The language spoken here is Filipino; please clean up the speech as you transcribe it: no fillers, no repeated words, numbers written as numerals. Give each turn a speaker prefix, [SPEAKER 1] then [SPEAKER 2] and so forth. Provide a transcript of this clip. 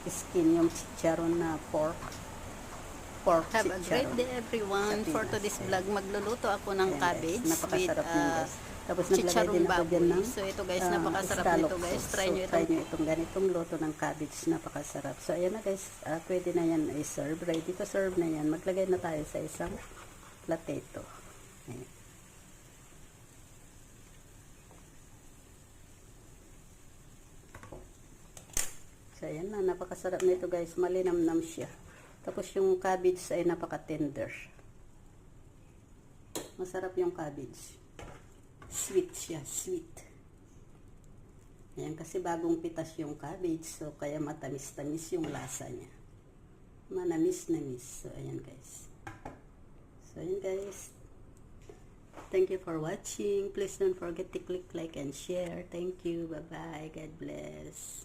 [SPEAKER 1] skin, yung chicharon na pork
[SPEAKER 2] Have a great
[SPEAKER 1] chicharon.
[SPEAKER 2] day everyone.
[SPEAKER 1] Sa
[SPEAKER 2] For
[SPEAKER 1] Pinas.
[SPEAKER 2] today's vlog, magluluto ako ng
[SPEAKER 1] Ayan,
[SPEAKER 2] cabbage
[SPEAKER 1] guys. Napakasarap niyan, guys. Tapos naglagay
[SPEAKER 2] chicharong
[SPEAKER 1] din ako dyan
[SPEAKER 2] baboy.
[SPEAKER 1] ng
[SPEAKER 2] So ito guys, napakasarap
[SPEAKER 1] scallop
[SPEAKER 2] nito guys.
[SPEAKER 1] sauce.
[SPEAKER 2] Try nyo
[SPEAKER 1] So, try
[SPEAKER 2] itong
[SPEAKER 1] nyo itong ganitong luto ng cabbage. Napakasarap. So ayan na guys, pwede na yan i-serve. Ready to serve na yan. Maglagay na tayo sa isang plateto. Ayan. So ayan na, napakasarap nito guys. Malinamnam siya. Tapos yung cabbage ay napaka-tender. Masarap yung cabbage. Sweet siya, sweet. Ayan, kasi bagong pitas yung cabbage, so kaya matamis-tamis yung lasa niya. Manamis-namis. So ayan guys. So ayan guys. Thank you for watching. Please don't forget to click like and share. Thank you. Bye-bye. God bless.